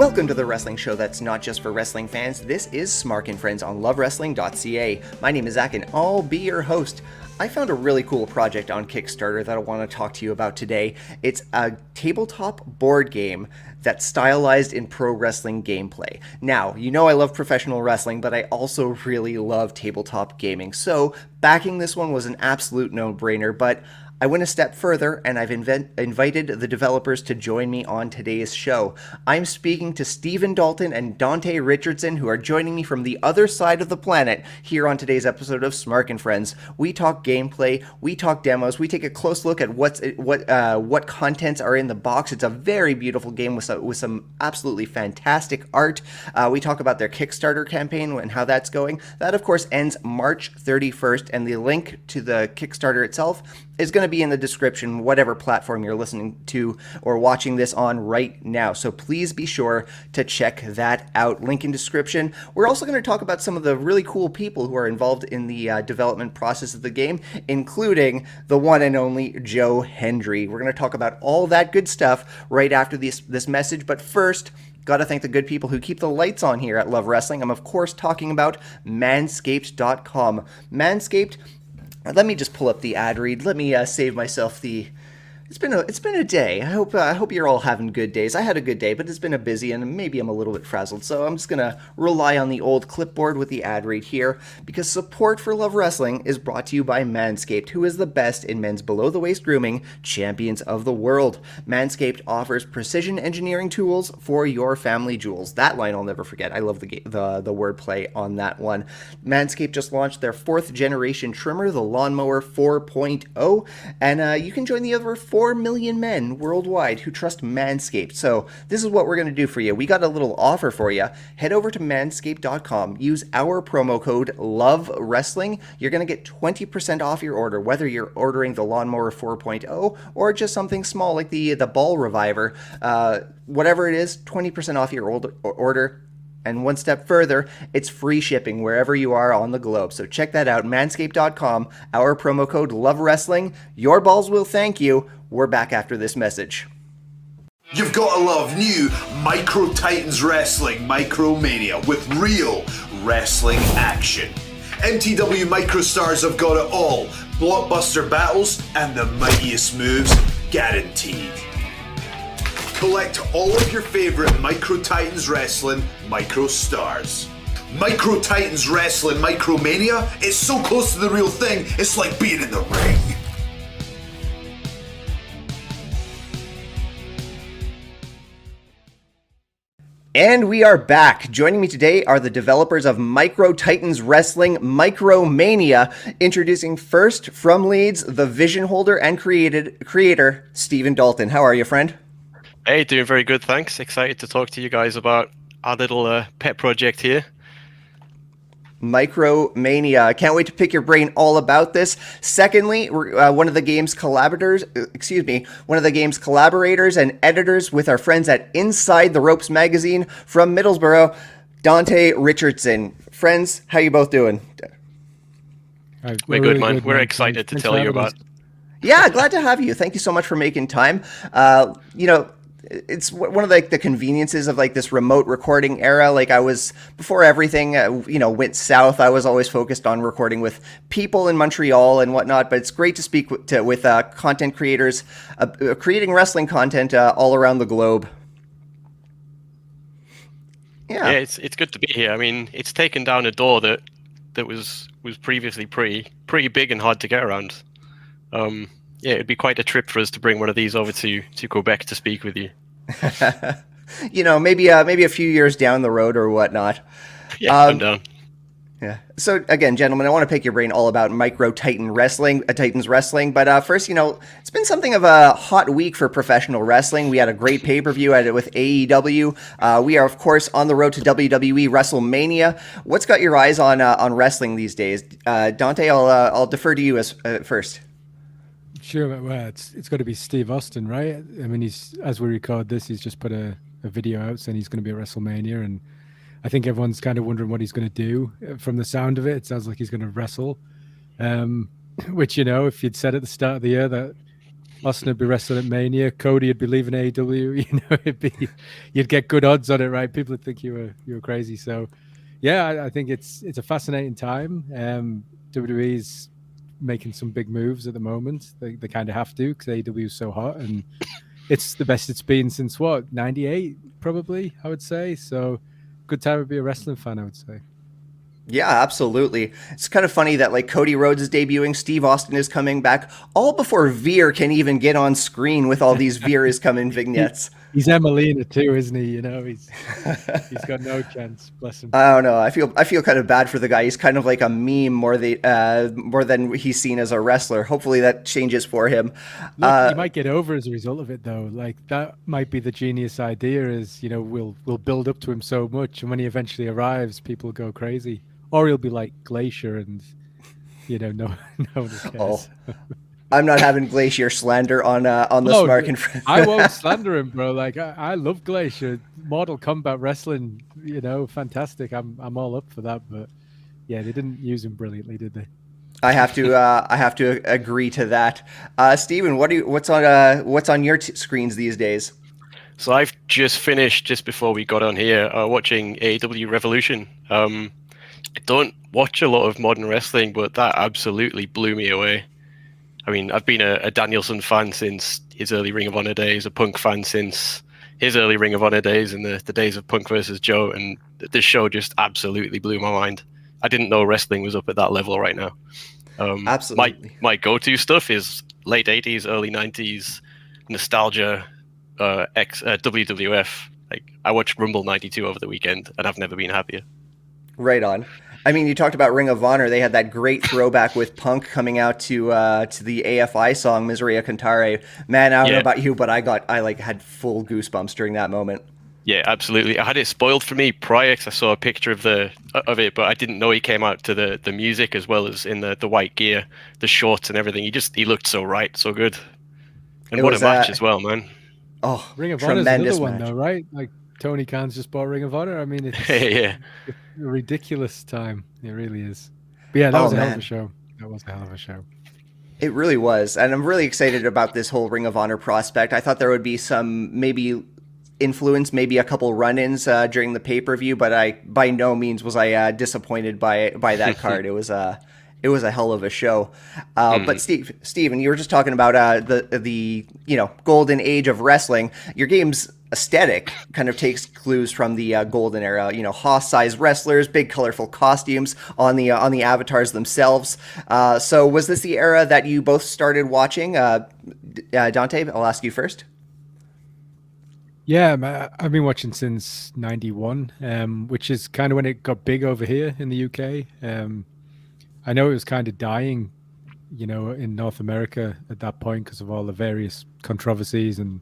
Welcome to the wrestling show that's not just for wrestling fans. This is Smark and Friends on lovewrestling.ca. My name is Zach and I'll be your host. I found a really cool project on Kickstarter that I want to talk to you about today. It's a tabletop board game that's stylized in pro wrestling gameplay. Now, you know I love professional wrestling, but I also really love tabletop gaming. So backing this one was an absolute no-brainer, but I went a step further, and I've invited the developers to join me on today's show. I'm speaking to Steven Dalton and Dante Richardson, who are joining me from the other side of the planet here on today's episode of Smark and Friends. We talk gameplay, we talk demos, we take a close look at what contents are in the box. It's a very beautiful game with some absolutely fantastic art. We talk about their Kickstarter campaign and how that's going. That, of course, ends March 31st, and the link to the Kickstarter itself is going to be in the description, whatever platform you're listening to or watching this on right now. So please be sure to check that out. Link in description. We're also going to talk about some of the really cool people who are involved in the development process of the game, including the one and only Joe Hendry. We're going to talk about all that good stuff right after this message. But first, got to thank the good people who keep the lights on here at Love Wrestling. I'm, of course, talking about Manscaped.com. Manscaped. Let me just pull up the ad read. Let me save myself the... It's been a day. I hope you're all having good days. I had a good day, but it's been a busy, and maybe I'm a little bit frazzled. So I'm just gonna rely on the old clipboard with the ad read here, because support for Love Wrestling is brought to you by Manscaped, who is the best in men's below-the-waist grooming, champions of the world. Manscaped offers precision engineering tools for your family jewels. That line I'll never forget. I love the wordplay on that one. Manscaped just launched their 4th generation trimmer, the Lawnmower 4.0, and you can join the other 4 million men worldwide who trust Manscaped. So this is what we're going to do for you. We got a little offer for you. Head over to manscaped.com. Use our promo code LOVEWRESTLING. You're going to get 20% off your order, whether you're ordering the Lawnmower 4.0 or just something small like the Ball Reviver. Whatever it is, 20% off your order. And one step further, it's free shipping wherever you are on the globe. So check that out, manscaped.com, our promo code LOVEWRESTLING. Your balls will thank you. We're back after this message. You've got to love new Micro Titans Wrestling MicroMania with real wrestling action. MTW MicroStars have got it all. Blockbuster battles and the mightiest moves guaranteed. Collect all of your favorite Micro Titans Wrestling Micro Stars. Micro Titans Wrestling MicroMania is so close to the real thing, it's like being in the ring. And we are back. Joining me today are the developers of Micro Titans Wrestling MicroMania. Introducing first from Leeds, the vision holder and creator, Steven Dalton. How are you, friend? Hey, doing very good, thanks. Excited to talk to you guys about our little pet project here. MicroMania. Can't wait to pick your brain all about this. Secondly, one of the game's collaborators and editors with our friends at Inside the Ropes magazine from Middlesbrough, Dante Richardson. Friends, how you both doing? We're good, man. We're excited to tell you about. Yeah, glad to have you. Thank you so much for making time. It's one of the conveniences of this remote recording era. Before everything, went south, I was always focused on recording with people in Montreal and whatnot, but it's great to speak with content creators, creating wrestling content all around the globe. Yeah, it's good to be here. I mean, it's taken down a door that was previously pretty big and hard to get around. It'd be quite a trip for us to bring one of these over to Quebec to speak with you. Maybe a few years down the road or whatnot. Yeah, I'm down. Yeah. So again, gentlemen, I want to pick your brain all about Titans Wrestling. But first, it's been something of a hot week for professional wrestling. We had a great pay-per-view with AEW. We are, of course, on the road to WWE WrestleMania. What's got your eyes on wrestling these days? Dante, I'll defer to you first. Sure, well, it's got to be Steve Austin, right? I mean, as we record this, he's just put a video out saying he's going to be at WrestleMania, and I think everyone's kind of wondering what he's going to do. From the sound of it, it sounds like he's going to wrestle, which, if you'd said at the start of the year that Austin would be wrestling at Mania. Cody would be leaving AEW. You know, you'd get good odds on it, right? People would think you were crazy. So, yeah, I think it's a fascinating time. WWE's making some big moves at the moment. They kind of have to because AEW is so hot, and it's the best it's been since what, 98 probably, I would say. So, good time to be a wrestling fan, I would say. Yeah, absolutely. It's kind of funny that like Cody Rhodes is debuting, Steve Austin is coming back, all before Veer can even get on screen with all these Veer is coming vignettes. He's Emelina too, isn't he? You know, he's got no chance. Bless him. I don't know. I feel kind of bad for the guy. He's kind of like a meme more than he's seen as a wrestler. Hopefully that changes for him. Look, he might get over as a result of it, though. Like that might be the genius idea. Is, you know, we'll build up to him so much, and when he eventually arrives, people go crazy. Or he'll be like Glacier, and you know, no one cares. Oh, I'm not having Glacier slander on the Smark and Friends. I won't slander him, bro. Like I love Glacier, Mortal Kombat wrestling. You know, fantastic. I'm all up for that. But yeah, they didn't use him brilliantly, did they? I have to agree to that. Steven, what's on your screens these days? So I've just finished just before we got on here watching AEW Revolution. I don't watch a lot of modern wrestling, but that absolutely blew me away. I mean, I've been a Danielson fan since his early Ring of Honor days, a Punk fan since his early Ring of Honor days and the days of Punk versus Joe, and this show just absolutely blew my mind. I didn't know wrestling was up at that level right now. Absolutely. My go-to stuff is late 80s, early 90s, nostalgia, WWF. Like, I watched Rumble 92 over the weekend, and I've never been happier. Right on. I mean, you talked about Ring of Honor. They had that great throwback with Punk coming out to the AFI song "Miseria Cantare." Man, I don't know about you, but I had full goosebumps during that moment. Yeah, absolutely. I had it spoiled for me prior because I saw a picture of it, but I didn't know he came out to the music as well as in the white gear, the shorts and everything. He looked so right, so good. And what a match as well, man. Oh, Ring of Honor is another one though, right? Like Tony Khan's just bought Ring of Honor. I mean, it's yeah. A ridiculous time. It really is. But yeah, that was a hell of a show. That was a hell of a show. It really was. And I'm really excited about this whole Ring of Honor prospect. I thought there would be some maybe influence, maybe a couple run-ins during the pay-per-view, but by no means was I disappointed by that card. It was a hell of a show. But Steven, you were just talking about the golden age of wrestling. Your game's aesthetic kind of takes clues from the golden era. You know, Hoss-sized wrestlers, big colorful costumes on the avatars themselves. So was this the era that you both started watching? Dante, I'll ask you first. Yeah, I've been watching since '91, which is kind of when it got big over here in the UK. I know it was kind of dying, you know, in North America at that point because of all the various controversies and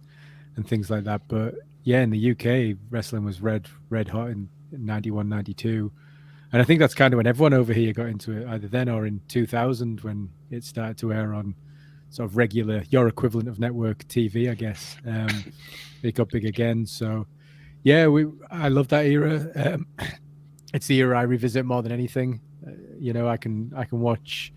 things like that. But yeah, in the UK, wrestling was red hot in 91, 92. And I think that's kind of when everyone over here got into it, either then or in 2000 when it started to air on sort of regular, your equivalent of network TV, I guess. It got big again. So yeah, I love that era. It's the era I revisit more than anything. You know, I can watch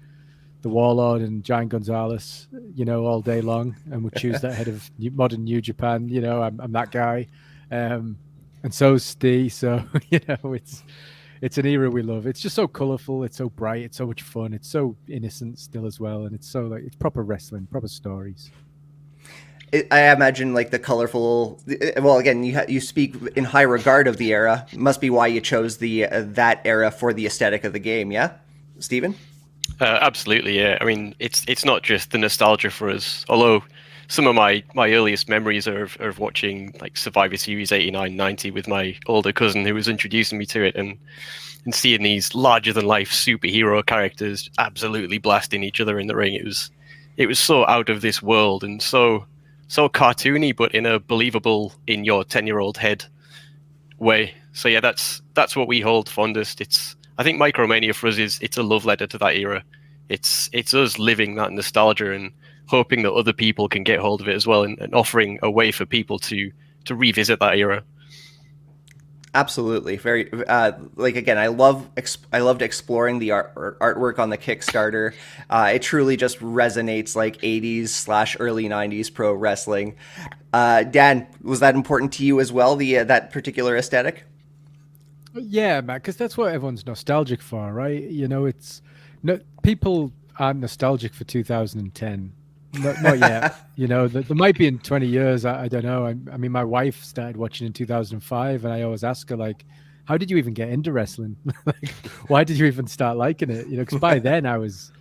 the Warlord and Giant Gonzalez, you know, all day long, and would choose that head of modern New Japan. You know, I'm that guy, and so's Steve. So you know, it's an era we love. It's just so colorful. It's so bright. It's so much fun. It's so innocent still as well, and it's so like it's proper wrestling, proper stories. I imagine like the colorful. Well, again, you speak in high regard of the era. Must be why you chose that era for the aesthetic of the game. Yeah, Steven? Absolutely, yeah. I mean, it's not just the nostalgia for us. Although some of my earliest memories are of watching like Survivor Series 89, 90 with my older cousin who was introducing me to it, and seeing these larger than life superhero characters absolutely blasting each other in the ring. It was so out of this world and so cartoony, but in a believable in your 10-year-old head way. So yeah, that's what we hold fondest. I think MicroMania for us it's a love letter to that era. It's us living that nostalgia and hoping that other people can get hold of it as well, and offering a way for people to revisit that era. Absolutely, very like again. I loved exploring the artwork on the Kickstarter. It truly just resonates like 80s slash early 90s pro wrestling. Dan, was that important to you as well? The that particular aesthetic? Yeah, man, because that's what everyone's nostalgic for, right? You know, it's no people aren't nostalgic for 2010. Not yet. You know, there might be in 20 years. I don't know. I mean, my wife started watching in 2005, and I always ask her, like, how did you even get into wrestling? Like, why did you even start liking it? You know, because by then I was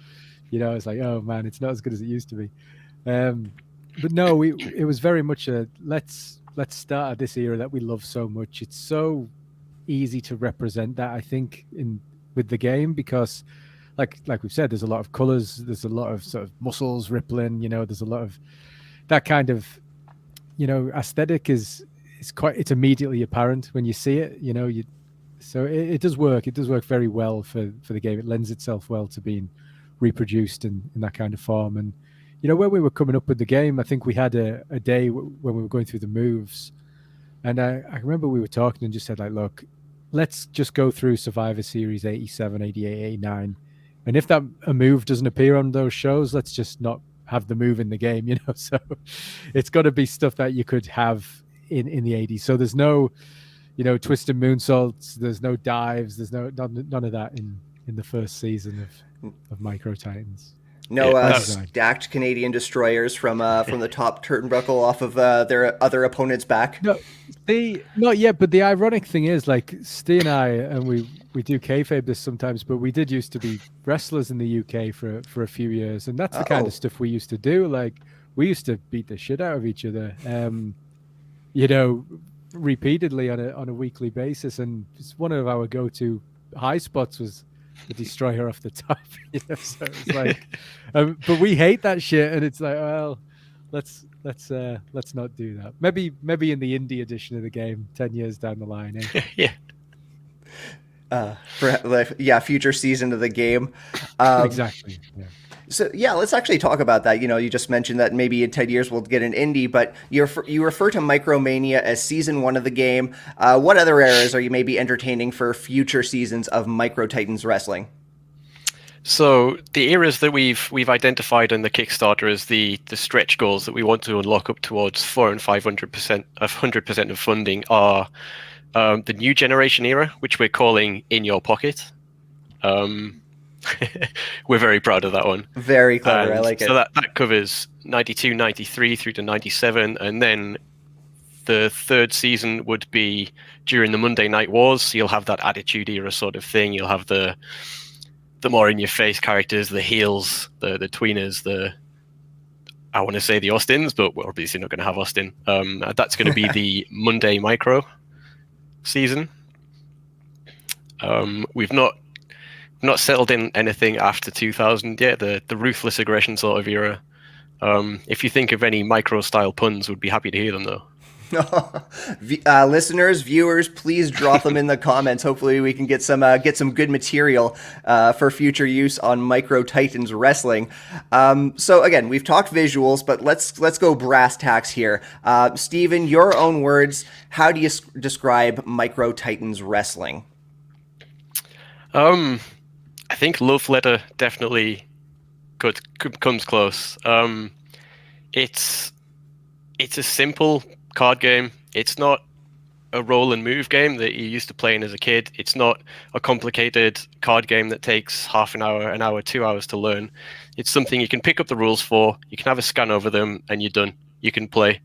like, oh man, it's not as good as it used to be. But no, it was very much a let's start at this era that we love so much. It's so easy to represent that, I think, with the game, because like we've said, there's a lot of colors, there's a lot of sort of muscles rippling, you know, there's a lot of that kind of, you know, aesthetic it's immediately apparent when you see it, you know. So it does work very well for the game. It lends itself well to being reproduced in that kind of form. And you know, when we were coming up with the game, I think we had a day when we were going through the moves, and I remember we were talking and just said, like, look, let's just go through Survivor Series 87, 88, 89. And if a move doesn't appear on those shows, let's just not have the move in the game, you know. So it's got to be stuff that you could have in the 80s. So there's no, you know, twisted moonsaults, there's no dives, there's none of that in the first season of Micro Titans. No stacked Canadian destroyers from the top turnbuckle off of their other opponent's back. No, not yet. But the ironic thing is, like, Steve and I, and we do kayfabe this sometimes, but we did used to be wrestlers in the UK for a few years, and that's the kind of stuff we used to do. Like, we used to beat the shit out of each other, you know, repeatedly on a weekly basis, and it's one of our go-to high spots was the destroyer off the top. You know? So it's like, but we hate that shit, and it's like, well, let's not do that. Maybe in the indie edition of the game 10 years down the line. Eh? Yeah. Future season of the game. Exactly. Yeah. So yeah, let's actually talk about that. You know, you just mentioned that maybe in 10 years we'll get an indie, but you refer to MicroMania as season 1 of the game. What other eras are you maybe entertaining for future seasons of Micro Titans Wrestling? So the eras that we've identified in the Kickstarter as the stretch goals that we want to unlock up towards 400% and 100% of funding are the new generation era, which we're calling In Your Pocket. We're very proud of that one. Very clever. I like it. So that covers 92, 93 through to 97, and then the third season would be during the Monday Night Wars. So you'll have that Attitude Era sort of thing. You'll have the more in-your-face characters, the heels, the tweeners, I want to say the Austins, but we're obviously not going to have Austin. That's going to be the Monday Micro season. We've not settled in anything after 2000 yet. The ruthless aggression sort of era. If you think of any Micro style puns, would be happy to hear them though. Listeners, viewers, please drop them in the comments. Hopefully we can get some good material for future use on Micro Titans Wrestling. So again, we've talked visuals, but let's go brass tacks here. Steven, your own words, how do you describe Micro Titans Wrestling? I think Love Letter definitely comes close. It's a simple card game. It's not a roll and move game that you're used to playing as a kid. It's not a complicated card game that takes half an hour, 2 hours to learn. It's something you can pick up the rules for, you can have a scan over them, and you're done. You can play.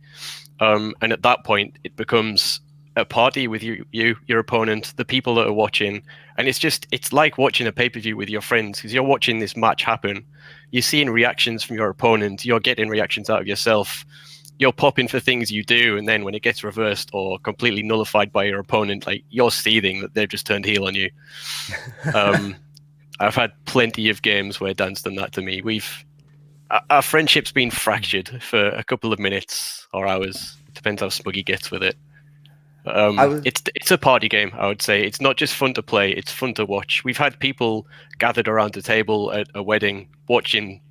And at that point, it becomes a party with you, your opponent, the people that are watching. And it's like watching a pay-per-view with your friends, because you're watching this match happen. You're seeing reactions from your opponent. You're getting reactions out of yourself. You're popping for things you do, and then when it gets reversed or completely nullified by your opponent, like, you're seething that they've just turned heel on you. I've had plenty of games where Dan's done that to me. Our friendship's been fractured for a couple of minutes or hours. It depends how smug he gets with it. It's a party game, I would say. It's not just fun to play, it's fun to watch. We've had people gathered around the table at a wedding watching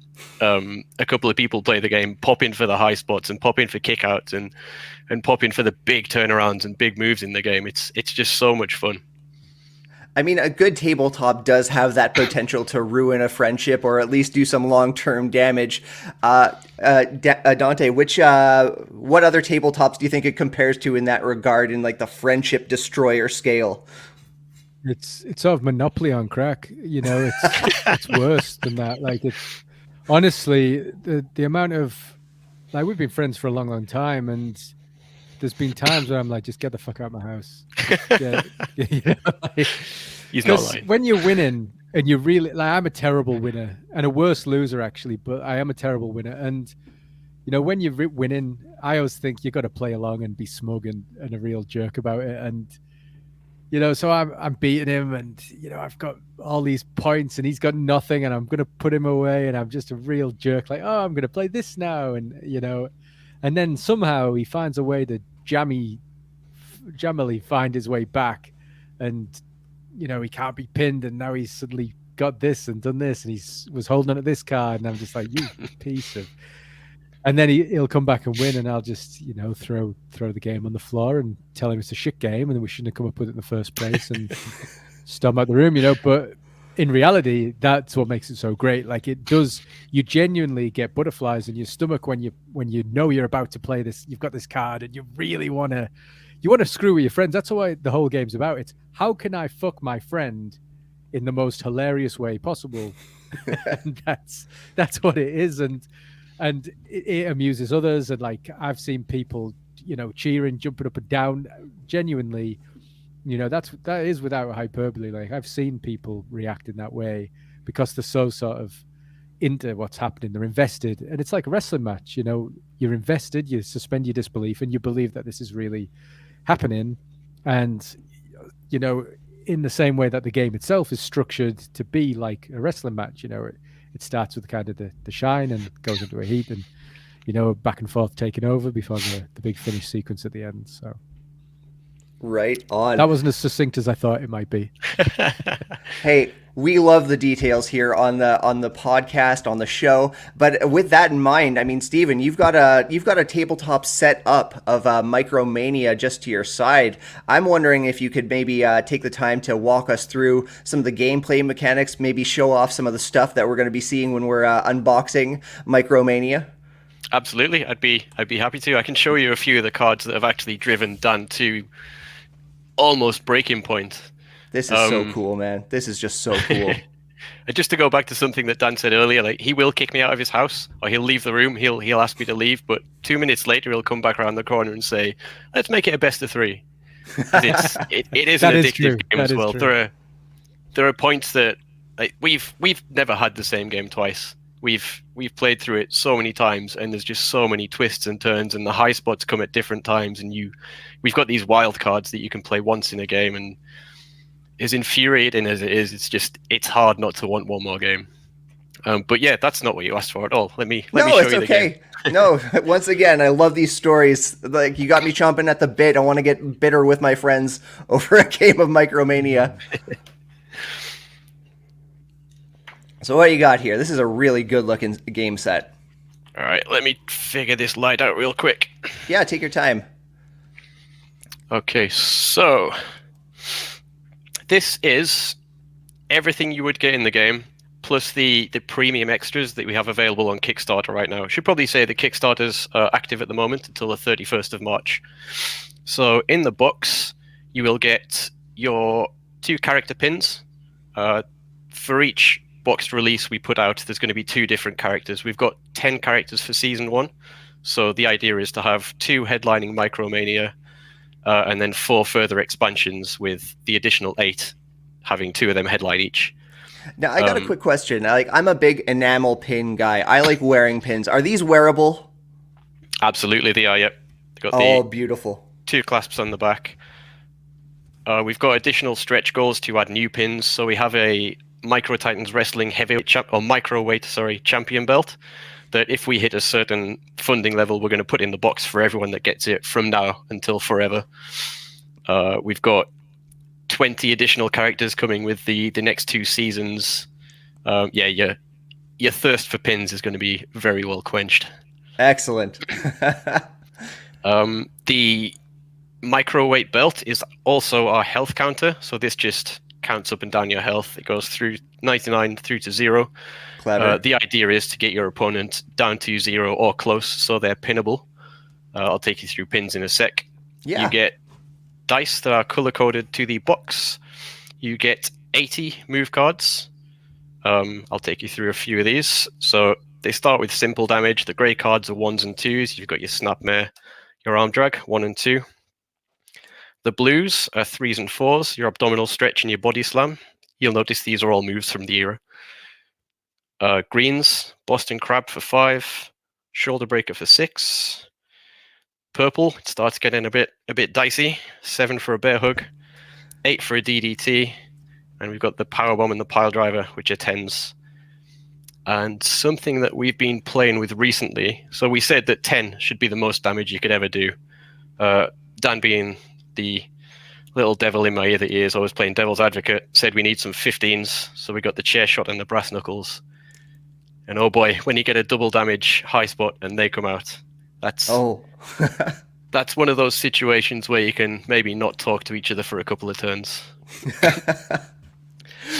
a couple of people play the game, pop in for the high spots and pop in for kickouts and pop in for the big turnarounds and big moves in the game. It's just so much fun. I mean, a good tabletop does have that potential to ruin a friendship or at least do some long-term damage. Dante, what other tabletops do you think it compares to in that regard, in like the friendship destroyer scale? It's sort of Monopoly on crack. You know, it's worse than that. Like, it's honestly the amount of, like, we've been friends for a long time, and there's been times where I'm like, just get the fuck out of my house. You know, like, he's not lying. When you're winning and you really, like, I'm a terrible winner and a worse loser actually, but I am a terrible winner. And you know, when you're winning, I always think you got to play along and be smug and a real jerk about it. And you know, so I'm beating him, and you know, I've got all these points, and he's got nothing, and I'm gonna put him away, and I'm just a real jerk. Like, oh, I'm gonna play this now, and you know, and then somehow he finds a way to jammily find his way back, and you know, he can't be pinned, and now he's suddenly got this and done this, and was holding on to this card, and I'm just like, you piece of. And then he'll come back and win, and I'll just, you know, throw the game on the floor and tell him it's a shit game and that we shouldn't have come up with it in the first place and storm out the room, you know. But in reality, that's what makes it so great. Like, it does, you genuinely get butterflies in your stomach when you know you're about to play this. You've got this card, and you really want to screw with your friends. That's what the whole game's about. It's how can I fuck my friend in the most hilarious way possible, and that's what it is. And it amuses others. And like, I've seen people, you know, cheering, jumping up and down. Genuinely, you know, that is without hyperbole. Like, I've seen people react in that way because they're so sort of into what's happening. They're invested, and it's like a wrestling match. You know, you're invested. You suspend your disbelief, and you believe that this is really happening. And you know, in the same way that the game itself is structured to be like a wrestling match, you know, it starts with kind of the shine and goes into a heat, and you know, back and forth taking over before the big finish sequence at the end. So right on. That wasn't as succinct as I thought it might be. Hey, we love the details here on the podcast, on the show. But with that in mind, I mean, Steven, you've got a tabletop set up of MicroMania just to your side. I'm wondering if you could maybe take the time to walk us through some of the gameplay mechanics, maybe show off some of the stuff that we're going to be seeing when we're unboxing MicroMania. Absolutely, I'd be happy to. I can show you a few of the cards that have actually driven Dan to almost breaking point. This is so cool, man. This is just so cool. And just to go back to something that Dan said earlier, like, he will kick me out of his house, or he'll leave the room. He'll ask me to leave, but 2 minutes later he'll come back around the corner and say, "Let's make it a best of 3." It is an addictive game as well. There are points that, like, we've never had the same game twice. We've played through it so many times, and there's just so many twists and turns, and the high spots come at different times, and we've got these wild cards that you can play once in a game, and as infuriating as it is, it's hard not to want one more game. But yeah, that's not what you asked for at all. Let me show you the game. No, once again, I love these stories. Like, you got me chomping at the bit. I want to get bitter with my friends over a game of MicroMania. So what you got here? This is a really good looking game set. All right, let me figure this light out real quick. Yeah, take your time. Okay, so this is everything you would get in the game, plus the premium extras that we have available on Kickstarter right now. I should probably say the Kickstarter's active at the moment until the 31st of March. So in the box, you will get your 2 character pins. For each boxed release we put out, there's going to be 2 different characters. We've got 10 characters for Season 1. So the idea is to have 2 headlining MicroMania, and then 4 further expansions with the additional 8, having 2 of them headline each. Now, I got a quick question. I'm a big enamel pin guy. I like wearing pins. Are these wearable? Absolutely, they are, yep. They've got beautiful. 2 clasps on the back. We've got additional stretch goals to add new pins. So we have a Micro Titans Wrestling microweight champion belt that if we hit a certain funding level, we're going to put in the box for everyone that gets it from now until forever. We've got 20 additional characters coming with the next 2 seasons. Your your thirst for pins is going to be very well quenched. Excellent. The microweight belt is also our health counter, so this just counts up and down your health. It goes through 99 through to 0. Clever. The idea is to get your opponent down to 0 or close, so they're pinnable. I'll take you through pins in a sec. Yeah. You get dice that are color-coded to the box. You get 80 move cards. I'll take you through a few of these. So they start with simple damage. The grey cards are 1s and 2s. You've got your snapmare, your arm drag, 1 and 2. The blues are 3s and 4s, your abdominal stretch and your body slam. You'll notice these are all moves from the era. Greens, Boston Crab for 5, Shoulder Breaker for 6. Purple, it starts getting a bit dicey. 7 for a bear hug, 8 for a DDT, and we've got the power bomb and the pile driver, which are 10s. And something that we've been playing with recently, so we said that 10 should be the most damage you could ever do. Dan, being the little devil in my ear that he is, always playing devil's advocate, said we need some 15s, so we got the chair shot and the brass knuckles. And oh boy, when you get a double damage high spot and they come out, that's that's one of those situations where you can maybe not talk to each other for a couple of turns.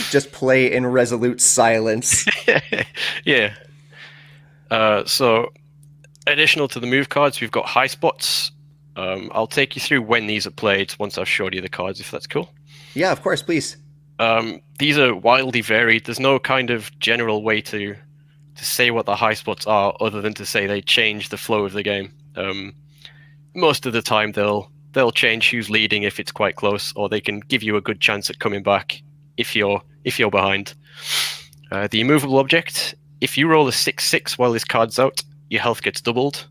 Just play in resolute silence. Yeah. So additional to the move cards, we've got high spots. I'll take you through when these are played once I've showed you the cards, if that's cool. Yeah, of course, please. These are wildly varied. There's no kind of general way to say what the high spots are, other than to say they change the flow of the game. Most of the time, they'll change who's leading if it's quite close, or they can give you a good chance at coming back if you're behind. The immovable object, if you roll a 6/6 while this card's out, your health gets doubled.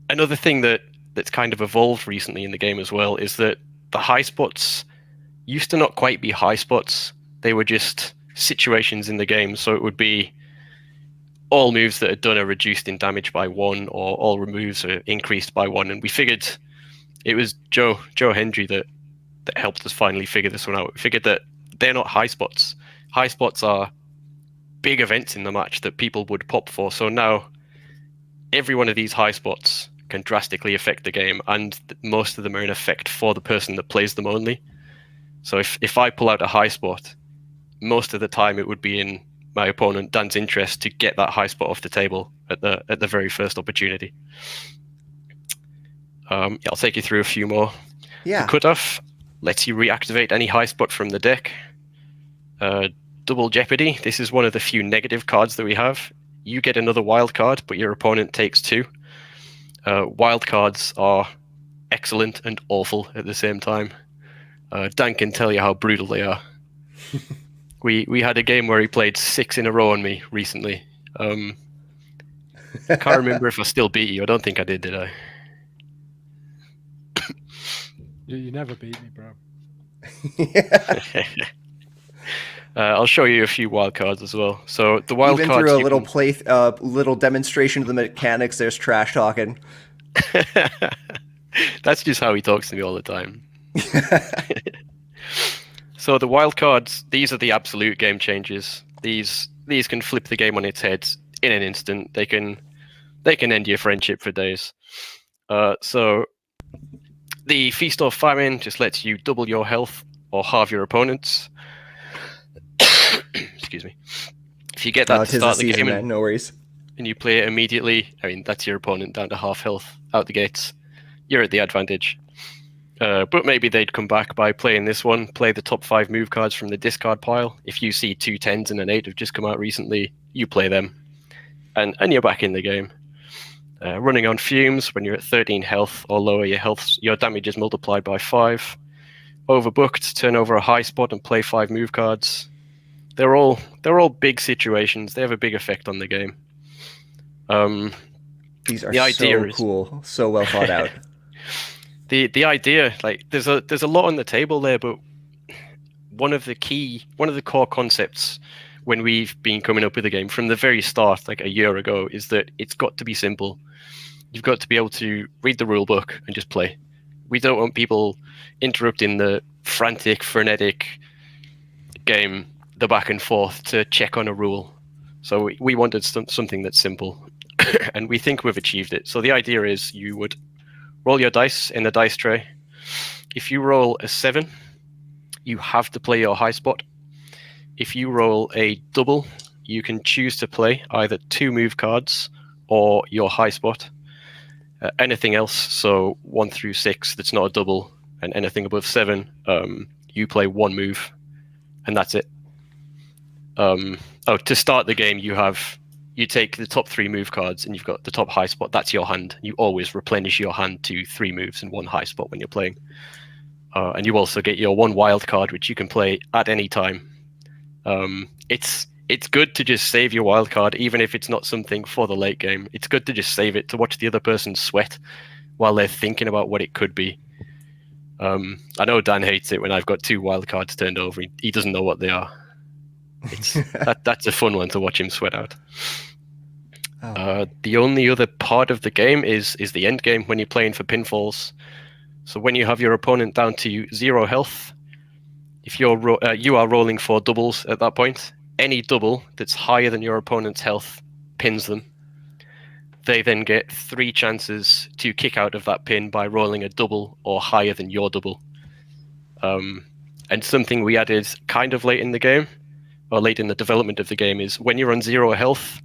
Another thing that's kind of evolved recently in the game as well is that the high spots used to not quite be high spots. They were just situations in the game. So it would be all moves that are done are reduced in damage by 1, or all removes are increased by 1. And we figured it was Joe Hendry that helped us finally figure this one out. We figured that they're not high spots. High spots are big events in the match that people would pop for. So now every one of these high spots can drastically affect the game, and most of them are in effect for the person that plays them only. So if I pull out a high spot, most of the time it would be in my opponent Dan's interest to get that high spot off the table at the very first opportunity. I'll take you through a few more. Yeah. The cutoff lets you reactivate any high spot from the deck. Double Jeopardy. This is one of the few negative cards that we have. You get another wild card, but your opponent takes 2. Wild cards are excellent and awful at the same time. Dan can tell you how brutal they are. We had a game where he played 6 in a row on me recently. I can't remember if I still beat you. I don't think I did I? You never beat me, bro. I'll show you a few wild cards as well. So the wild Even cards, through a little little demonstration of the mechanics, there's trash talking. That's just how he talks to me all the time. So the wild cards, these are the absolute game changers. These can flip the game on its head in an instant. They can end your friendship for days. So the Feast or Famine just lets you double your health or halve your opponent's. Excuse me. If you get that to start the game, man. No worries. And you play it immediately, I mean, that's your opponent down to half health out the gates. You're at the advantage. But maybe they'd come back by playing this one, play the top 5 move cards from the discard pile. If you see 2 10s and an 8 have just come out recently, you play them. And you're back in the game. Running on fumes, when you're at 13 health or lower, your damage is multiplied by 5. Overbooked, turn over a high spot and play 5 move cards. They're all big situations. They have a big effect on the game. These are so cool, so well thought out. The idea, like, there's a lot on the table there, but one of the core concepts when we've been coming up with the game from the very start, like a year ago, is that it's got to be simple. You've got to be able to read the rule book and just play. We don't want people interrupting the frantic, frenetic game the back and forth to check on a rule. So we wanted something that's simple, and we think we've achieved it. So the idea is you would roll your dice in the dice tray. If you roll a 7, you have to play your high spot. If you roll a double, you can choose to play either 2 move cards or your high spot. Anything else, so 1 through 6, that's not a double, and anything above 7, you play 1 move, and that's it. To start the game, you take the top 3 move cards, and you've got the top high spot. That's your hand. You always replenish your hand to 3 moves and 1 high spot when you're playing. And you also get your 1 wild card, which you can play at any time. It's good to just save your wild card, even if it's not something for the late game. It's good to just save it to watch the other person sweat while they're thinking about what it could be. I know Dan hates it when I've got 2 wild cards turned over. He doesn't know what they are. That's a fun one to watch him sweat out. The only other part of the game is the end game when you're playing for pinfalls. So when you have your opponent down to 0 health, if you are rolling for doubles at that point, any double that's higher than your opponent's health pins them. They then get 3 chances to kick out of that pin by rolling a double or higher than your double. And something we added kind of late in the game, or late in the development of the game, is when you're on 0 health,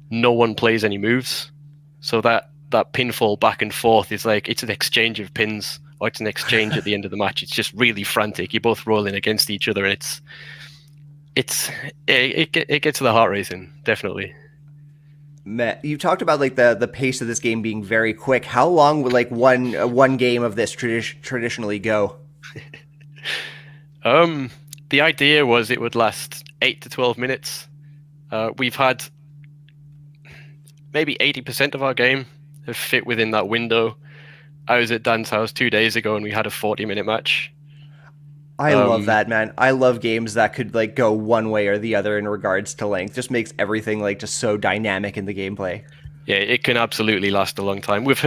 no one plays any moves. So that pinfall back and forth is like, it's an exchange of pins, or it's an exchange at the end of the match. It's just really frantic. You're both rolling against each other, and it gets the heart racing, definitely. You talked about like the pace of this game being very quick. How long would like one game of this traditionally go? The idea was it would last 8 to 12 minutes. We've had maybe 80% of our game have fit within that window. I was at Dan's house 2 days ago and we had a 40-minute match. I love that, man. I love games that could like go one way or the other in regards to length. Just makes everything like just so dynamic in the gameplay. Yeah, it can absolutely last a long time. We've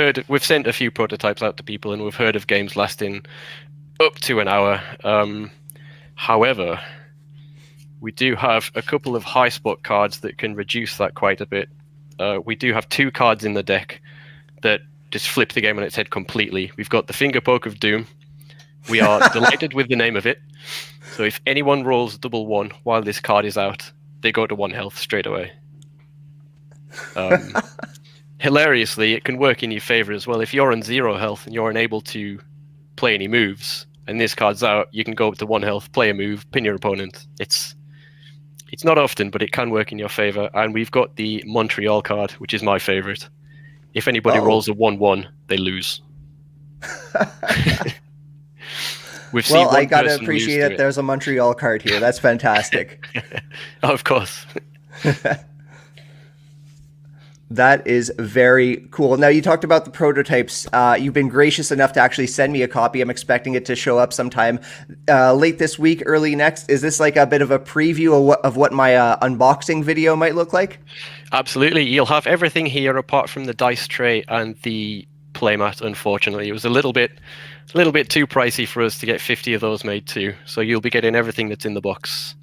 sent a few prototypes out to people, and we've heard of games lasting up to an hour. However, we do have a couple of high spot cards that can reduce that quite a bit. We do have 2 cards in the deck that just flip the game on its head completely. We've got the Finger Poke of Doom. We are delighted with the name of it. So if anyone rolls double 1 while this card is out, they go to 1 health straight away. Hilariously, it can work in your favor as well. If you're on 0 health and you're unable to play any moves, and this card's out, you can go up to 1 health, play a move, pin your opponent. It's not often, but it can work in your favor. And we've got the Montreal card, which is my favorite. If anybody rolls a 1-1, they lose. Well, I gotta appreciate that there's a Montreal card here. That's fantastic. Of course. That is very cool. Now, you talked about the prototypes. You've been gracious enough to actually send me a copy. I'm expecting it to show up sometime late this week, early next. Is this like a bit of a preview of what my unboxing video might look like? Absolutely. You'll have everything here apart from the dice tray and the playmat. Unfortunately, it was a little bit too pricey for us to get 50 of those made too. So you'll be getting everything that's in the box.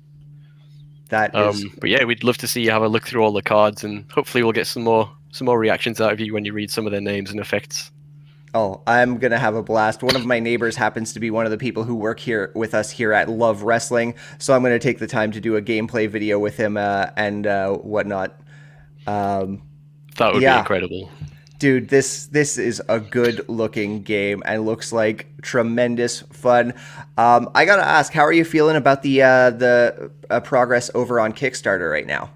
That is. But yeah, we'd love to see you have a look through all the cards, and hopefully we'll get some more reactions out of you when you read some of their names and effects. Oh, I'm going to have a blast. One of my neighbors happens to be one of the people who work here with us here at Love Wrestling, so I'm going to take the time to do a gameplay video with him and whatnot. That would be incredible. Dude, this is a good-looking game and looks like tremendous fun. I gotta ask, how are you feeling about the progress over on Kickstarter right now?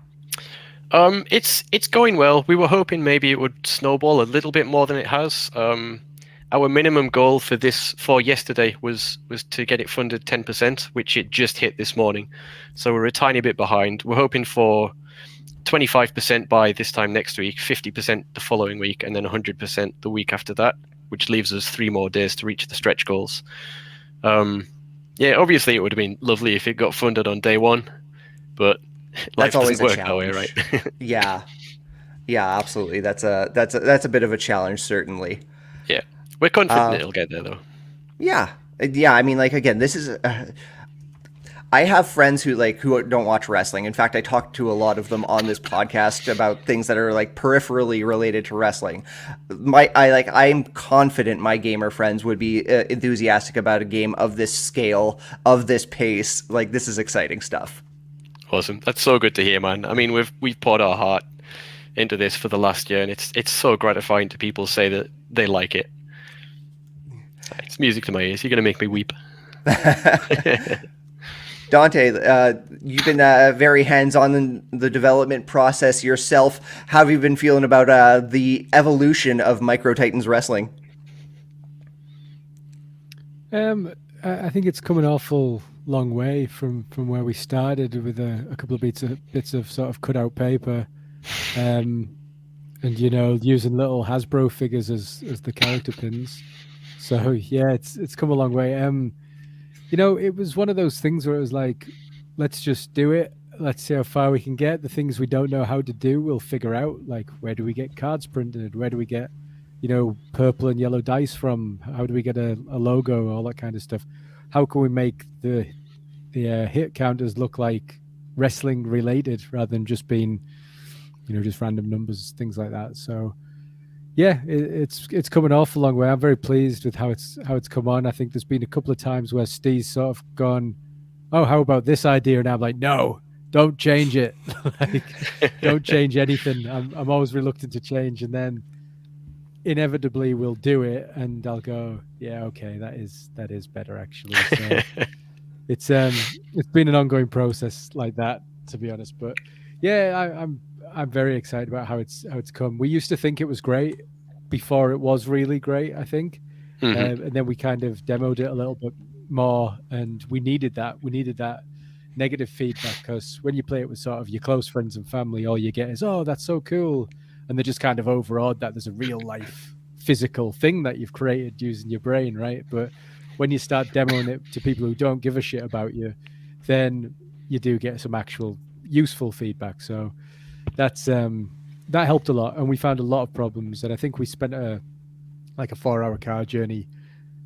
It's going well. We were hoping maybe it would snowball a little bit more than it has. Our minimum goal for yesterday was to get it funded 10%, which it just hit this morning. So we're a tiny bit behind. We're hoping for 25% by this time next week, 50% the following week, and then 100% the week after that, which leaves us 3 more days to reach the stretch goals. Obviously it would have been lovely if it got funded on day 1, but life doesn't work that way, right? Yeah, absolutely. That's a bit of a challenge, certainly. Yeah, we're confident it'll get there, though. Yeah. I mean, like, again, this is. I have friends who don't watch wrestling. In fact, I talk to a lot of them on this podcast about things that are like peripherally related to wrestling. I'm confident my gamer friends would be enthusiastic about a game of this scale, of this pace. Like, this is exciting stuff. Awesome. That's so good to hear, man. I mean, we've poured our heart into this for the last year, and it's so gratifying to people say that they like it. It's music to my ears. You're going to make me weep. Dante, you've been very hands-on in the development process yourself. How have you been feeling about the evolution of Micro Titans Wrestling? I think it's come an awful long way from where we started with a couple of bits of sort of cut-out paper, and using little Hasbro figures as the character pins. So yeah, it's come a long way. It was one of those things where it was like, let's just do it. Let's see how far we can get. The things we don't know how to do, we'll figure out. Like, where do we get cards printed? Where do we get, purple and yellow dice from? How do we get a logo? All that kind of stuff. How can we make the hit counters look like wrestling related rather than just being, just random numbers, things like that. So yeah, it's come an awful long way. I'm very pleased with how it's come on. I think there's been a couple of times where Steve's sort of gone, "Oh, how about this idea?" And I'm like, "No, don't change it. Don't change anything." I'm always reluctant to change, and then inevitably we'll do it, and I'll go, "Yeah, okay, that is better actually." So it's been an ongoing process like that, to be honest. But yeah, I'm very excited about how it's come. We used to think it was great before it was really great, I think. And then we kind of demoed it a little bit more, and we needed that. We needed that negative feedback, because when you play it with sort of your close friends and family, all you get is, "Oh, that's so cool." And they're just kind of overawed that there's a real life physical thing that you've created using your brain, right? But when you start demoing it to people who don't give a shit about you, then you do get some actual useful feedback. So that helped a lot, and we found a lot of problems. And I think we spent a 4-hour card journey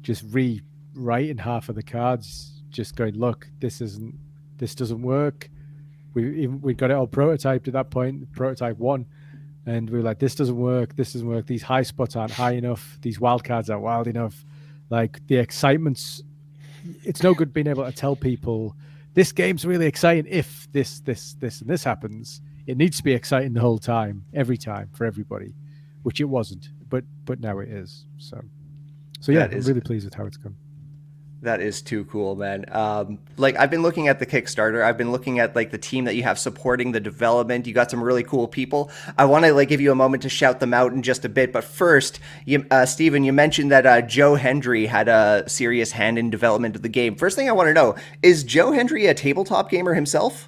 just rewriting half of the cards, just going, "Look, this doesn't work." We got it all prototyped at that point, prototype 1, and we were like, this doesn't work. These high spots aren't high enough. These wild cards aren't wild enough. Like, the excitement's, it's no good being able to tell people this game's really exciting if this and this happens. It needs to be exciting the whole time, every time, for everybody, which it wasn't, but now it is. So yeah, I'm really pleased with how it's come. That is too cool, man. I've been looking at the Kickstarter. I've been looking at the team that you have supporting the development. You got some really cool people. I want to give you a moment to shout them out in just a bit. But first, Steven, you mentioned that Joe Hendry had a serious hand in development of the game. First thing I want to know, is Joe Hendry a tabletop gamer himself?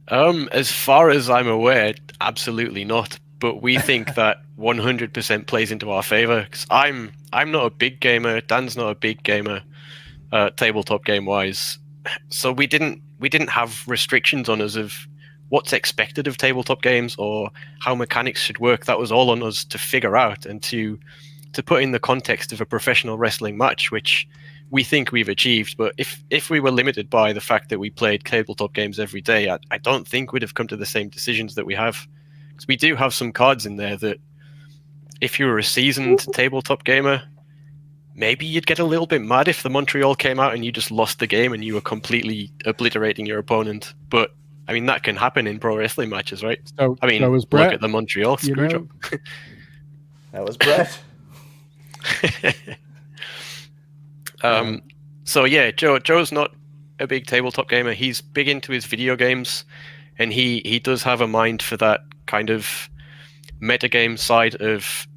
As far as I'm aware, absolutely not. But we think that 100% plays into our favor, because I'm not a big gamer. Dan's not a big gamer, tabletop game wise. So we didn't have restrictions on us of what's expected of tabletop games or how mechanics should work. That was all on us to figure out and to put in the context of a professional wrestling match, which we think we've achieved. But if we were limited by the fact that we played tabletop games every day, I don't think we'd have come to the same decisions that we have. Because we do have some cards in there that, if you were a seasoned tabletop gamer, maybe you'd get a little bit mad if the Montreal came out and you just lost the game and you were completely obliterating your opponent. But I mean, that can happen in pro wrestling matches, right? So, I mean, so was Brett, look at the Montreal screw job. That was Brett. So yeah, Joe's not a big tabletop gamer. He's big into his video games, and he does have a mind for that kind of metagame side of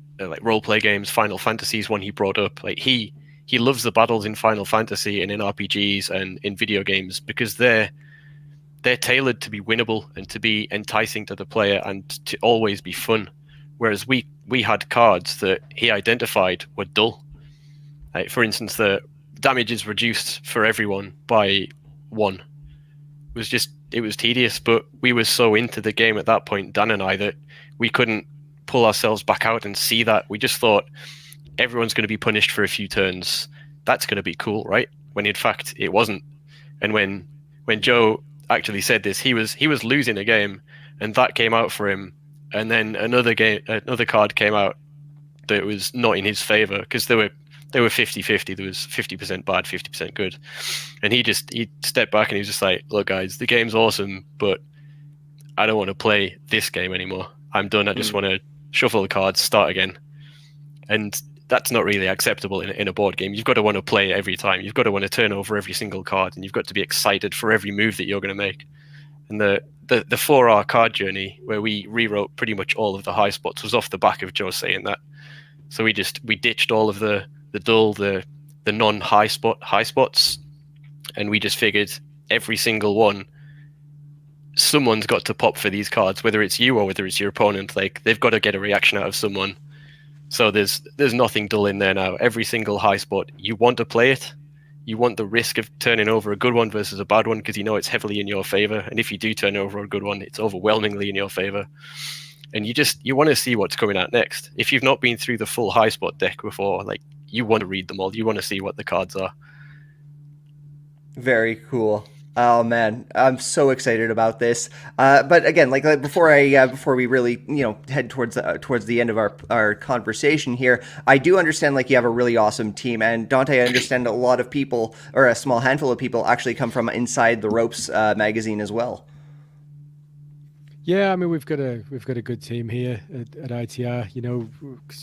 role-play games. Final Fantasy is one he brought up. He loves the battles in Final Fantasy and in RPGs and in video games, because they're tailored to be winnable and to be enticing to the player and to always be fun. Whereas we had cards that he identified were dull. For instance, the damage is reduced for everyone by 1. It was tedious, but we were so into the game at that point, Dan and I, that we couldn't pull ourselves back out and see that. We just thought everyone's going to be punished for a few turns. That's going to be cool, right? When in fact it wasn't. And when when Joe actually said this, he was losing a game, and that came out for him, and then another card came out that was not in his favor, because they were 50-50. There was 50% bad, 50% good, and he stepped back and he was just like, look guys, the game's awesome, but I don't want to play this game anymore. I'm done. I just want to shuffle the cards, start again. And that's not really acceptable in a board game. You've got to want to play every time. You've got to want to turn over every single card, and you've got to be excited for every move that you're going to make. And the 4-hour card journey, where we rewrote pretty much all of the high spots, was off the back of Joe saying that. So we ditched all of the dull, the non-high spots, and we just figured every single one, someone's got to pop for these cards, whether it's you or whether it's your opponent. Like, they've got to get a reaction out of someone. So there's nothing dull in there now. Every single high spot, you want to play it. You want the risk of turning over a good one versus a bad one, because you know it's heavily in your favor. And if you do turn over a good one, it's overwhelmingly in your favor. And you want to see what's coming out next. If you've not been through the full high spot deck before, like, you want to read them all. You want to see what the cards are. Very cool. Oh man, I'm so excited about this. But again, like before we really head towards the end of our conversation here, I do understand like you have a really awesome team, and Dante, I understand a lot of people, or a small handful of people, actually come from Inside the Ropes magazine as well. Yeah, I mean, we've got a good team here at ITR.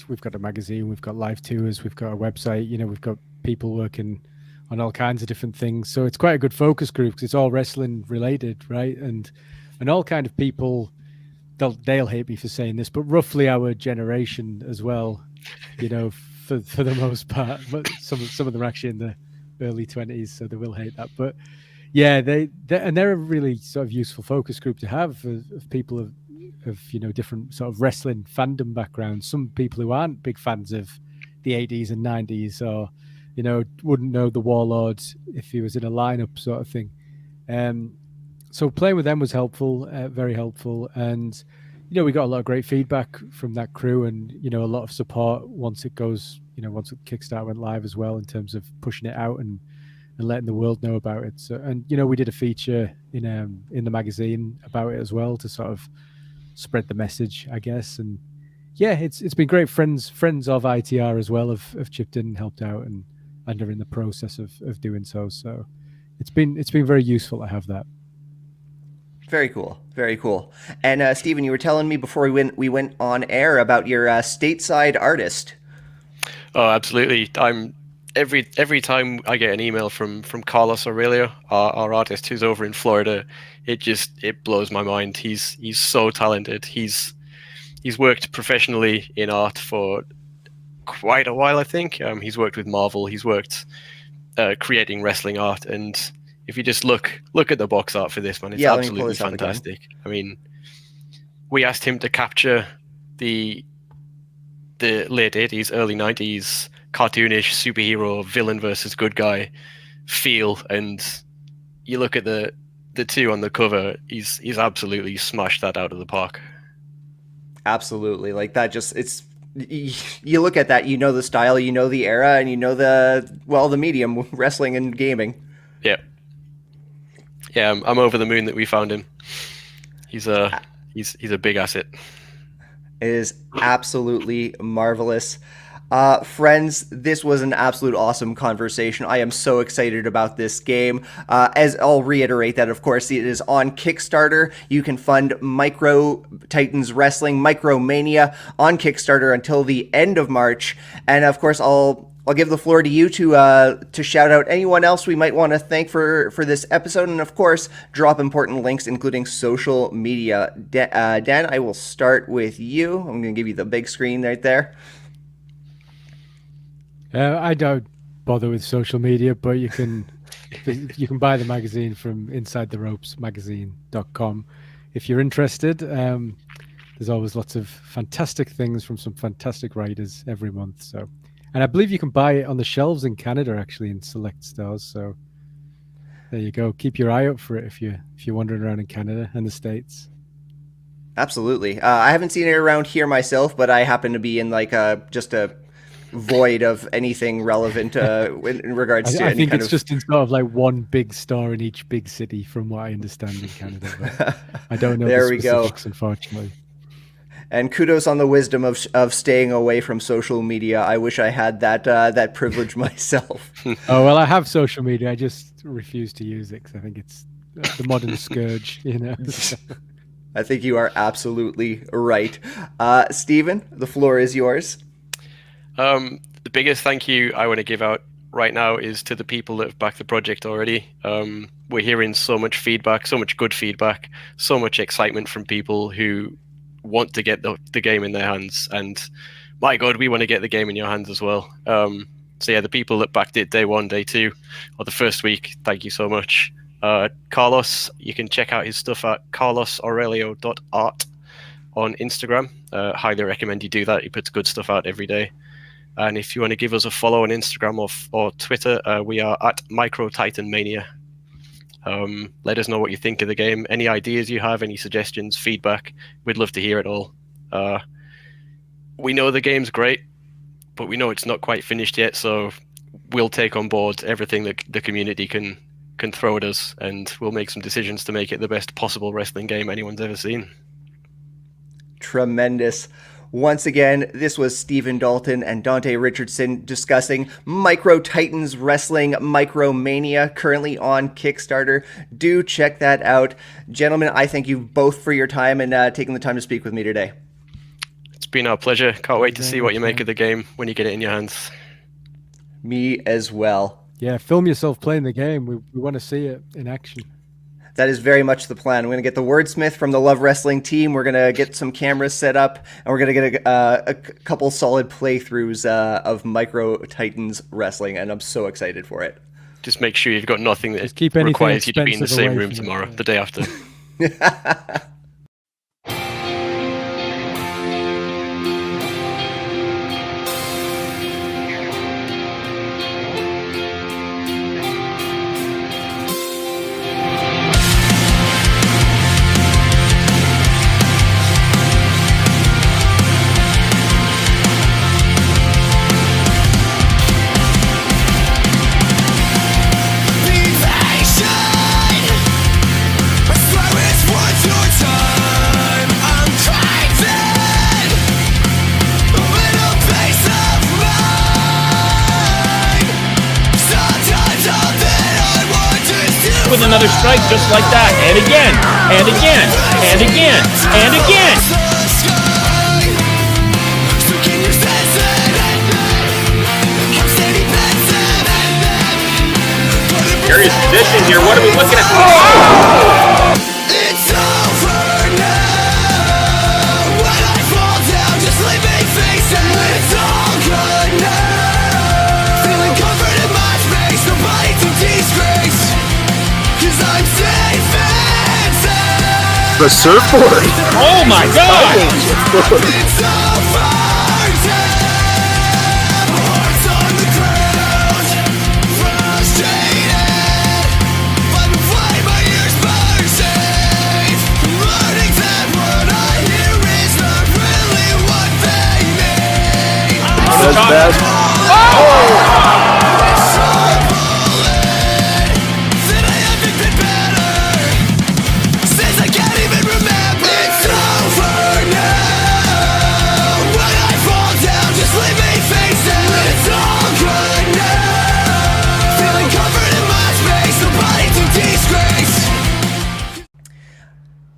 We've got a magazine, we've got live tours, we've got a website. We've got people working on all kinds of different things. So it's quite a good focus group, because it's all wrestling related, right? And all kind of people, they'll hate me for saying this, but roughly our generation as well, for the most part. But some of them are actually in the early 20s, so they will hate that. But yeah, they're a really sort of useful focus group to have of people of different sort of wrestling fandom backgrounds. Some people who aren't big fans of the 80s and 90s, or wouldn't know the Warlord if he was in a lineup sort of thing. So playing with them was helpful, very helpful. And, we got a lot of great feedback from that crew, and, a lot of support once it goes, once Kickstarter went live as well, in terms of pushing it out and letting the world know about it. So, and, we did a feature in the magazine about it as well, to sort of spread the message, I guess. And yeah, it's been great. Friends of ITR as well have chipped in and helped out, and are in the process of doing so. So it's been very useful to have that. Very cool. Very cool. And Steven, you were telling me before we went on air about your stateside artist. Oh, absolutely. Every time I get an email from Carlos Aurelio, our artist who's over in Florida, it blows my mind. He's so talented. He's worked professionally in art for quite a while, I think. He's worked with Marvel. He's worked creating wrestling art, and if you just look at the box art for this, man, it's absolutely fantastic. I mean, we asked him to capture the late 80s, early 90s cartoonish superhero villain versus good guy feel, and you look at the two on the cover, he's absolutely smashed that out of the park. Absolutely. Like that, you look at that, the style, the era, and the medium, wrestling and gaming. Yeah, I'm over the moon that we found him. He's a big asset. It is absolutely marvelous. Friends, this was an absolute awesome conversation. I am so excited about this game. As I'll reiterate that, of course, it is on Kickstarter. You can fund Micro Titans Wrestling, MicroMania, on Kickstarter until the end of March. And of course, I'll give the floor to you to shout out anyone else we might want to thank for this episode, and of course, drop important links, including social media. Dan, I will start with you. I'm going to give you the big screen right there. I don't bother with social media, but you can buy the magazine from InsideTheRopesMagazine.com if you're interested. There's always lots of fantastic things from some fantastic writers every month. So, and I believe you can buy it on the shelves in Canada, actually, in select stores. So there you go. Keep your eye out for it if you're wandering around in Canada and the States. Absolutely. I haven't seen it around here myself, but I happen to be in just a void of anything relevant in regards to I any think kind it's of... just in sort of like one big store in each big city, from what I understand in Canada. But I don't know There the we go. specifics, unfortunately. And kudos on the wisdom of staying away from social media. I wish I had that privilege myself. Oh, well, I have social media. I just refuse to use it because I think it's the modern scourge, you know. I think you are absolutely right. Steven, the floor is yours. The biggest thank you I want to give out right now is to the people that have backed the project already. We're hearing so much feedback, so much good feedback, so much excitement from people who want to get the game in their hands, and my god, we want to get the game in your hands as well. So yeah, the people that backed it day 1, day 2, or the first week, thank you so much. Carlos, you can check out his stuff at carlosaurelio.art on Instagram. Highly recommend you do that. He puts good stuff out every day. And if you want to give us a follow on Instagram or Twitter, we are at MicroTitanMania. Let us know what you think of the game. Any ideas you have, any suggestions, feedback, we'd love to hear it all. We know the game's great, but we know it's not quite finished yet, so we'll take on board everything that the community can throw at us, and we'll make some decisions to make it the best possible wrestling game anyone's ever seen. Tremendous. Once again, this was Steven Dalton and Dante Richardson discussing Micro Titans Wrestling MicroMania, currently on Kickstarter. Do check that out. Gentlemen, I thank you both for your time and taking the time to speak with me today. It's been our pleasure. Can't wait to see what you make of the game when you get it in your hands. Me as well. Yeah, film yourself playing the game. We want to see it in action. That is very much the plan. We're going to get the wordsmith from the Love Wrestling team. We're going to get some cameras set up, and we're going to get a couple solid playthroughs of Micro Titans Wrestling, and I'm so excited for it. Just make sure you've got nothing that keep requires you to be in the expensive same away room from it, tomorrow, yeah. the day after. With another strike just like that, and again, and again, and again, and again. Serious position here. What are we looking at? Oh! It's over now. When I fall down, just leave me facing. It's all good now. Feeling comfort in my space, nobody to disgrace. Cause I'm safe and sound. The surfboard. Oh my God! It's over now. Hearts on the ground. Frustrated. But the flame my ears burn safe. Learning that what I hear is not really what they mean. That's bad. It's so bullet that I haven't been better since I can't even remember. It's over now. When I fall down, just leave me facing. It's all good now. Feeling comfort in my space, nobody to disgrace.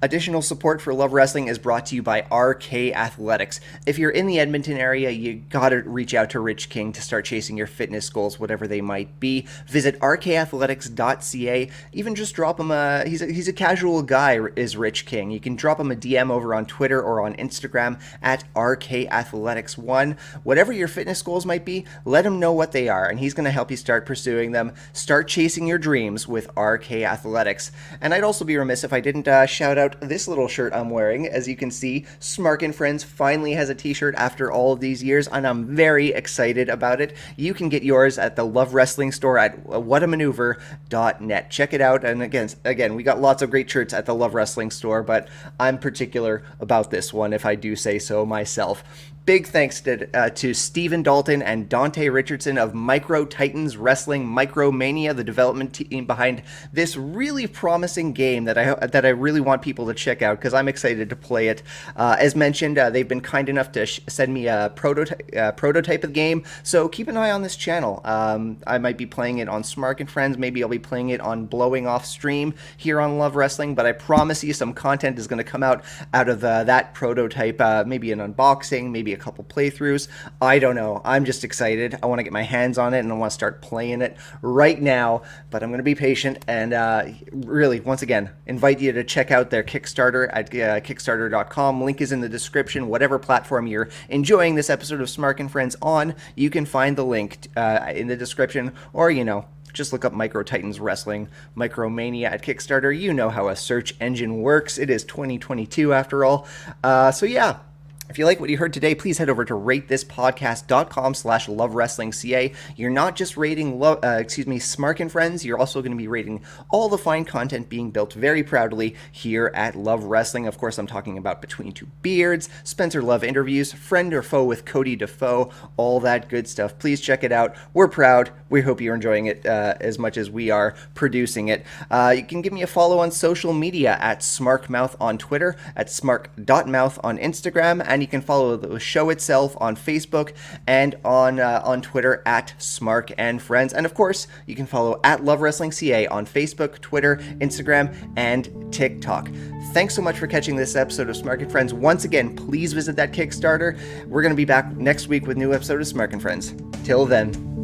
Additional support for Love Wrestling is brought to you by RK Athletics. If you're in the Edmonton area, you gotta reach out to Rich King to start chasing your fitness goals, whatever they might be. Visit rkathletics.ca. Even just drop him he's a casual guy, is Rich King. You can drop him a DM over on Twitter or on Instagram at rkathletics1. Whatever your fitness goals might be, let him know what they are, and he's gonna help you start pursuing them. Start chasing your dreams with RK Athletics. And I'd also be remiss if I didn't shout out this little shirt I'm wearing. As you can see, Smark and Friends finally has a t-shirt after all of these years, and I'm very excited about it. You can get yours at the Love Wrestling store at whatamaneuver.net. Check it out. And again, we got lots of great shirts at the Love Wrestling store, but I'm particular about this one, if I do say so myself. big thanks to Steven Dalton and Dante Richardson of Micro Titans Wrestling MicroMania, the development team behind this really promising game that I really want people to check out because I'm excited to play it. As mentioned, they've been kind enough to send me a prototype of the game, so keep an eye on this channel. I might be playing it on Smark and Friends. Maybe I'll be playing it on Blowing Off stream here on Love Wrestling, but I promise you some content is going to come out of that prototype. Maybe an unboxing, maybe a couple playthroughs. I don't know. I'm just excited. I want to get my hands on it and I want to start playing it right now, but I'm going to be patient and really, once again, invite you to check out their Kickstarter at Kickstarter.com. Link is in the description. Whatever platform you're enjoying this episode of Smark and Friends on, you can find the link in the description, or, just look up Micro Titans Wrestling MicroMania at Kickstarter. You know how a search engine works. It is 2022 after all. So yeah. If you like what you heard today, please head over to ratethispodcast.com/lovewrestlingca. You're not just rating Smark and Friends, you're also going to be rating all the fine content being built very proudly here at Love Wrestling. Of course, I'm talking about Between Two Beards, Spencer Love interviews, Friend or Foe with Cody Defoe, all that good stuff. Please check it out. We're proud. We hope you're enjoying it as much as we are producing it. You can give me a follow on social media at SmarkMouth on Twitter, at smark.mouth on Instagram, and you can follow the show itself on Facebook and on Twitter at Smark and Friends. And of course, you can follow at Love Wrestling CA on Facebook, Twitter, Instagram, and TikTok. Thanks so much for catching this episode of Smark and Friends. Once again, please visit that Kickstarter. We're going to be back next week with a new episode of Smark and Friends. Till then.